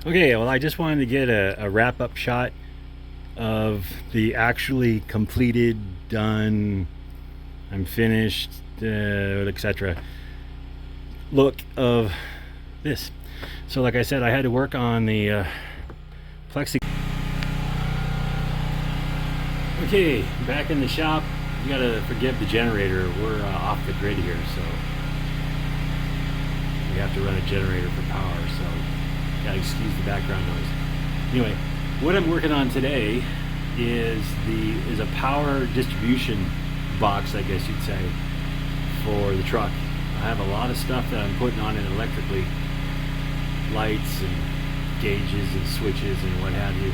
Okay, well, I just wanted to get a wrap-up shot of the actually completed, done, I'm finished, etc. look of this. So like I said, I had to work on the plexi. Okay, back in the shop. You gotta forgive the generator. We're off the grid here, so we have to run a generator for power, so gotta excuse the background noise. Anyway, what I'm working on today is a power distribution box, I guess you'd say, for the truck. I have a lot of stuff that I'm putting on it electrically, lights and gauges and switches and what have you.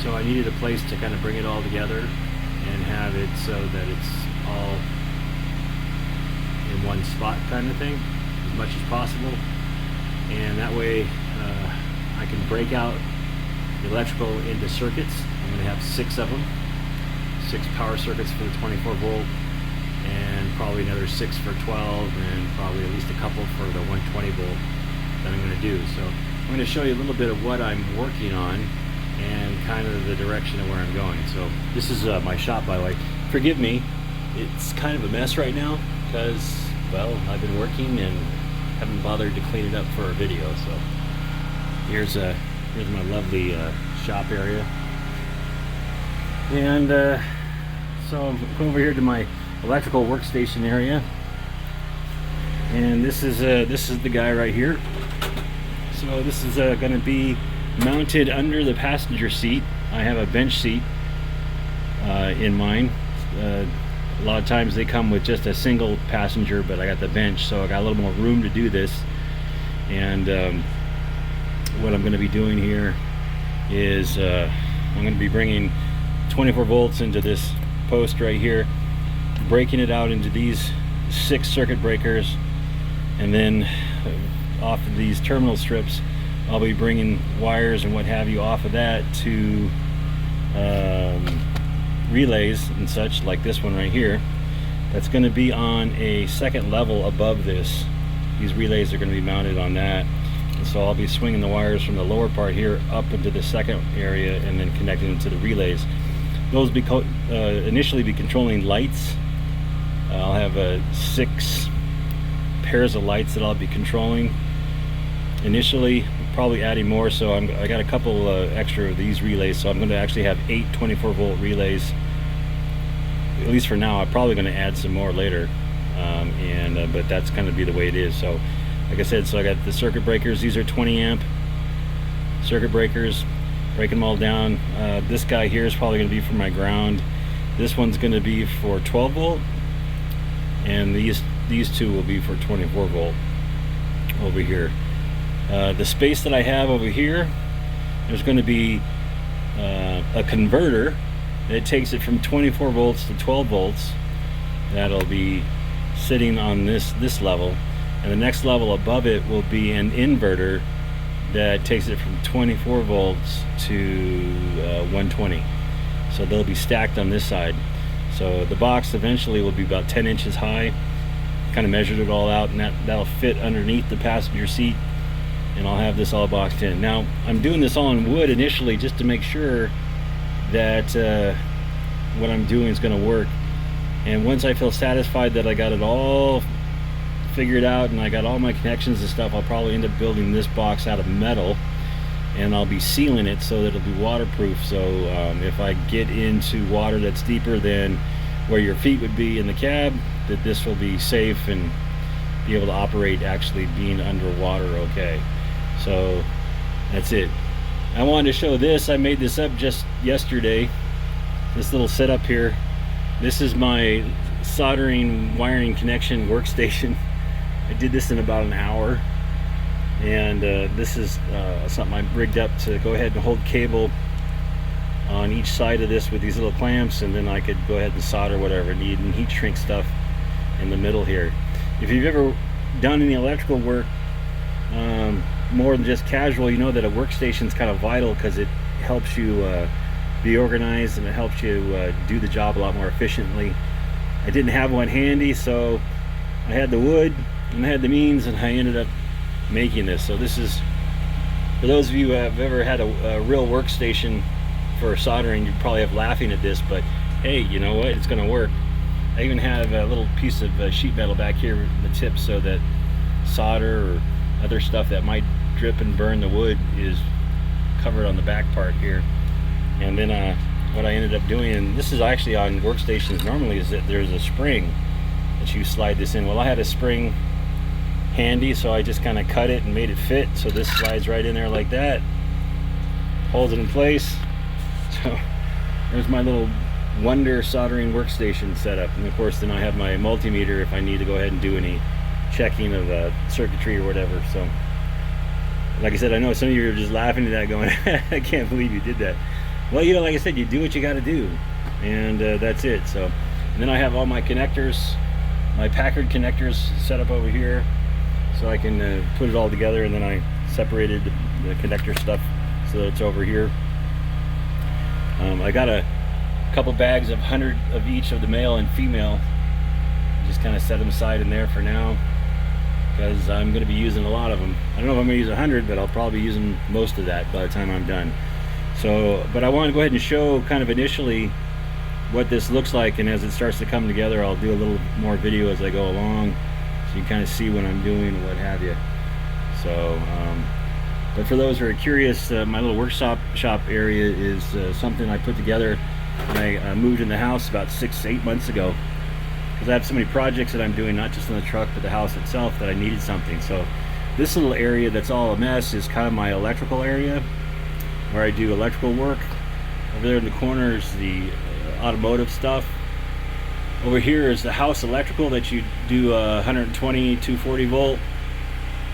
So I needed a place to kind of bring it all together and have it so that it's all in one spot kind of thing, as much as possible. And that way I can break out the electrical into circuits. I'm going to have 6 of them, 6 power circuits for the 24 volt, and probably another 6 for 12, and probably at least a couple for the 120 volt that I'm going to do. So I'm going to show you a little bit of what I'm working on and kind of the direction of where I'm going. So this is my shop, by the way. Forgive me, it's kind of a mess right now because, well, I've been working and haven't bothered to clean it up for a video. So here's my lovely shop area, and so I'm going over here to my electrical workstation area, and this is the guy right here. So this is going to be mounted under the passenger seat. I have a bench seat in mine. A lot of times they come with just a single passenger, but I got the bench, so I got a little more room to do this. And what I'm going to be doing here is I'm going to be bringing 24 volts into this post right here, breaking it out into these 6 circuit breakers, and then off of these terminal strips I'll be bringing wires and what have you off of that to relays and such, like this one right here, that's going to be on a second level above this. These relays are going to be mounted on that, and so I'll be swinging the wires from the lower part here up into the second area and then connecting them to the relays. Those initially be controlling lights. I'll have 6 pairs of lights that I'll be controlling initially, probably adding more. So I got a couple extra of these relays, so I'm going to actually have 8 24 volt relays, at least for now. I'm probably going to add some more later, but that's going to be the way it is. So like I said, so I got the circuit breakers. These are 20 amp circuit breakers, breaking them all down. This guy here is probably going to be for my ground. This one's going to be for 12 volt, and these 2 will be for 24 volt over here. The space that I have over here, there's going to be a converter that takes it from 24 volts to 12 volts. That'll be sitting on this level, and the next level above it will be an inverter that takes it from 24 volts to 120. So they'll be stacked on this side. So the box eventually will be about 10 inches high. Kind of measured it all out, and that'll fit underneath the passenger seat, and I'll have this all boxed in. Now I'm doing this all in wood initially just to make sure that what I'm doing is going to work, and once I feel satisfied that I got it all figured out and I got all my connections and stuff, I'll probably end up building this box out of metal, and I'll be sealing it so that it'll be waterproof. So if I get into water that's deeper than where your feet would be in the cab, that this will be safe and be able to operate actually being underwater okay. So that's it. I wanted to show this. I made this up just yesterday, this little setup here. This is my soldering wiring connection workstation. I did this in about an hour, and this is something I rigged up to go ahead and hold cable on each side of this with these little clamps, and then I could go ahead and solder whatever I need and heat shrink stuff in the middle here. If you've ever done any electrical work more than just casual, you know that a workstation is kind of vital because it helps you be organized, and it helps you do the job a lot more efficiently. I didn't have one handy, so I had the wood and I had the means, and I ended up making this. So this is For those of you who have ever had a real workstation for soldering, you'd probably have laughing at this, but hey, you know what? It's going to work. I even have a little piece of sheet metal back here in the tip so that solder or other stuff that might drip and burn the wood is covered on the back part here. And then what I ended up doing, and this is actually on workstations normally, is that there's a spring that you slide this in. Well, I had a spring handy, so I just kind of cut it and made it fit, so this slides right in there like that, holds it in place. So there's my little wonder soldering workstation setup. And of course then I have my multimeter if I need to go ahead and do any checking of circuitry or whatever. So like I said, I know some of you are just laughing at that going, I can't believe you did that. Well, you know, like I said, you do what you got to do, and that's it. So, and then I have all my connectors, my Packard connectors set up over here, so I can put it all together. And then I separated the connector stuff so that it's over here. I got a couple bags of 100 of each of the male and female. Just kind of set them aside in there for now, because I'm going to be using a lot of them. I don't know if I'm going to use 100, but I'll probably be using most of that by the time I'm done. So, but I want to go ahead and show kind of initially what this looks like, and as it starts to come together, I'll do a little more video as I go along, so you kind of see what I'm doing and what have you. So, but for those who are curious, my little workshop area is something I put together when I moved in the house about 6-8 months ago, because I have so many projects that I'm doing, not just on the truck but the house itself, that I needed something. So this little area that's all a mess is kind of my electrical area, where I do electrical work. Over there in the corner is the automotive stuff. Over here is the house electrical that you do 120, 240 volt.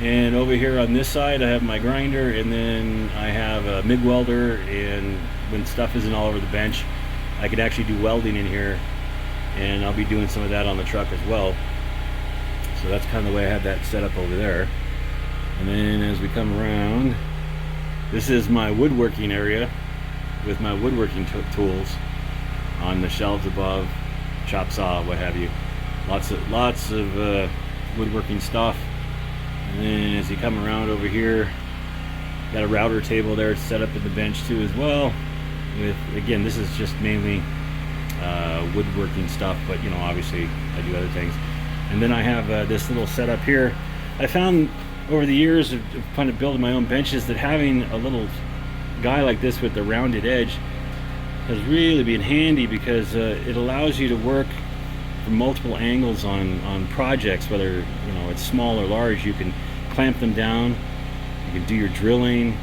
And over here on this side I have my grinder, and then I have a MIG welder, and when stuff isn't all over the bench, I could actually do welding in here, and I'll be doing some of that on the truck as well. So that's kind of the way I have that set up over there. And then as we come around, this is my woodworking area with my woodworking tools on the shelves above, chop saw, what have you. Lots of woodworking stuff. And then as you come around over here, got a router table there set up at the bench too as well. With, again, this is just mainly woodworking stuff, but you know, obviously I do other things. And then I have this little setup here. I found over the years of kind of building my own benches that having a little guy like this with the rounded edge has really been handy, because it allows you to work from multiple angles on projects, whether you know it's small or large. You can clamp them down, you can do your drilling.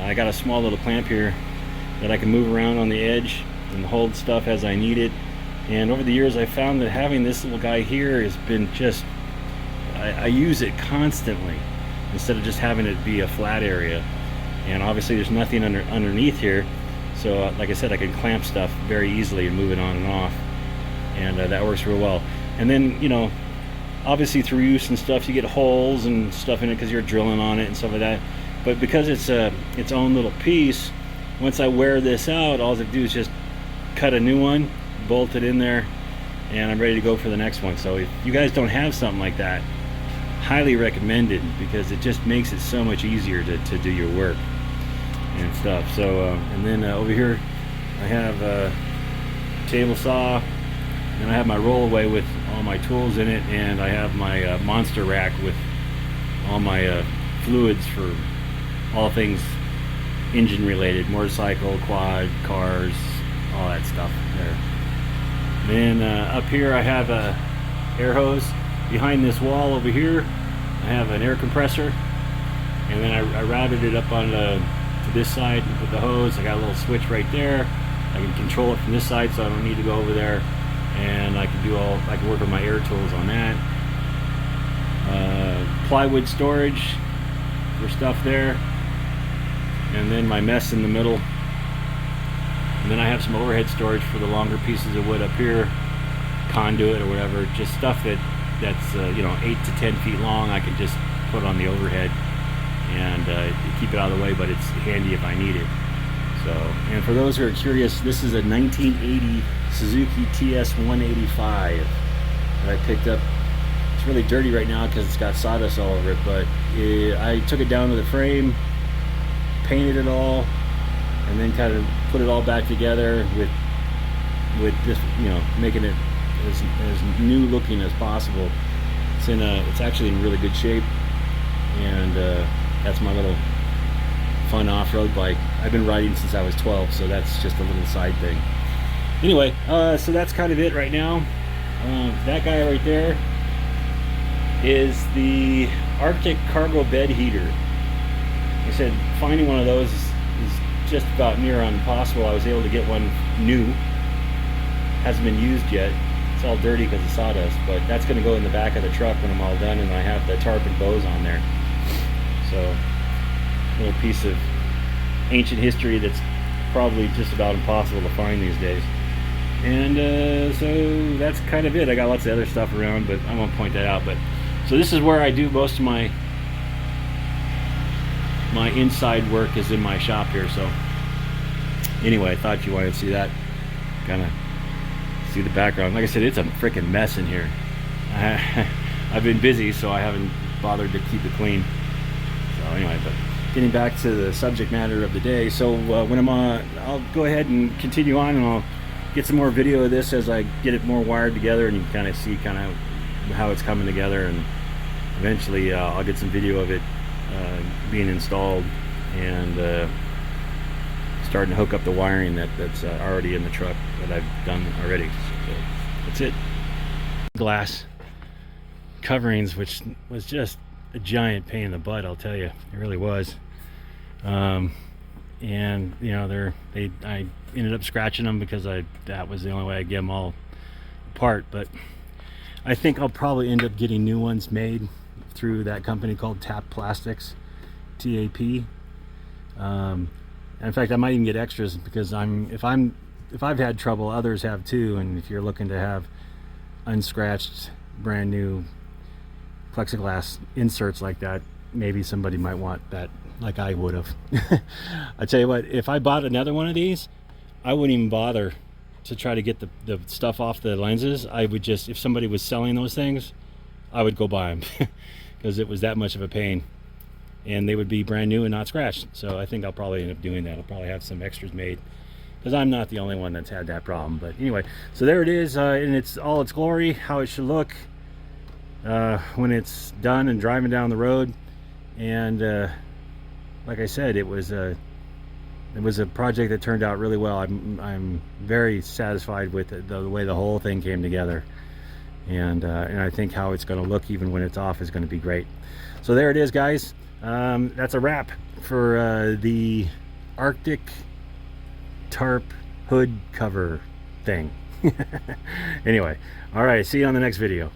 I got a small little clamp here that I can move around on the edge and hold stuff as I need it. And over the years I found that having this little guy here has been just, I use it constantly instead of just having it be a flat area. And obviously there's nothing underneath here, so like I said, I can clamp stuff very easily and move it on and off, and that works real well. And then, you know, obviously through use and stuff, you get holes and stuff in it because you're drilling on it and stuff like that. But because it's its own little piece, once I wear this out, all I do is just cut a new one, bolt it in there, and I'm ready to go for the next one. So if you guys don't have something like that, highly recommended, because it just makes it so much easier to do your work and stuff. So and then over here I have a table saw, and I have my rollaway with all my tools in it, and I have my monster rack with all my fluids for all things engine related, motorcycle, quad, cars, all that stuff there. Then up here I have a air hose. Behind this wall over here I have an air compressor, and then I routed it up on to this side with the hose. I got a little switch right there. I can control it from this side, so I don't need to go over there, and I can work with my air tools on that. Plywood storage for stuff there, and then my mess in the middle. And then I have some overhead storage for the longer pieces of wood up here, conduit or whatever, just stuff that's you know, 8 to 10 feet long. I can just put on the overhead and keep it out of the way, but it's handy if I need it. So, and for those who are curious, this is a 1980 Suzuki TS 185 that I picked up. It's really dirty right now because it's got sawdust all over it, but I took it down to the frame, painted it all, and then kind of put it all back together with this, you know, making it as new looking as possible. It's actually in really good shape, and that's my little fun off-road bike. I've been riding since I was 12, so that's just a little side thing. Anyway, so that's kind of it right now. That guy right there is the Arctic cargo bed heater. Like I said, finding one of those is just about near impossible. I was able to get one new. Hasn't been used yet. It's all dirty because of sawdust, but that's going to go in the back of the truck when I'm all done, and I have the tarp and bows on there. So, a little piece of ancient history that's probably just about impossible to find these days. And so that's kind of it. I got lots of other stuff around, but I won't point that out. But so this is where I do most of my inside work, is in my shop here. So anyway, I thought you wanted to see that, kind of see the background. Like I said, it's a freaking mess in here. I've been busy, so I haven't bothered to keep it clean. So anyway, but getting back to the subject matter of the day. So when I'm on, I'll go ahead and continue on, and I'll get some more video of this as I get it more wired together, and you can kind of see kind of how it's coming together, and eventually I'll get some video of it being installed, and starting to hook up the wiring that's already in the truck that I've done already. So that's it. Glass coverings, which was just a giant pain in the butt, I'll tell you. It really was. And you know, I ended up scratching them because that was the only way I get them all apart. But I think I'll probably end up getting new ones made through that company called TAP Plastics, TAP. In fact, I might even get extras, because if I've had trouble, others have too. And if you're looking to have unscratched, brand new plexiglass inserts like that, maybe somebody might want that, like I would have. I tell you what, if I bought another one of these, I wouldn't even bother to try to get the stuff off the lenses. I would just, if somebody was selling those things, I would go buy them because it was that much of a pain, and they would be brand new and not scratched. So I think I'll probably end up doing that. I'll probably have some extras made, because I'm not the only one that's had that problem. But anyway, so there it is in all its glory, how it should look when it's done and driving down the road. And like I said, it was a project that turned out really well. I'm very satisfied with the way the whole thing came together, and I think how it's going to look even when it's off is going to be great. So there it is, guys. That's a wrap for the Arctic tarp hood cover thing. Anyway, all right, see you on the next video.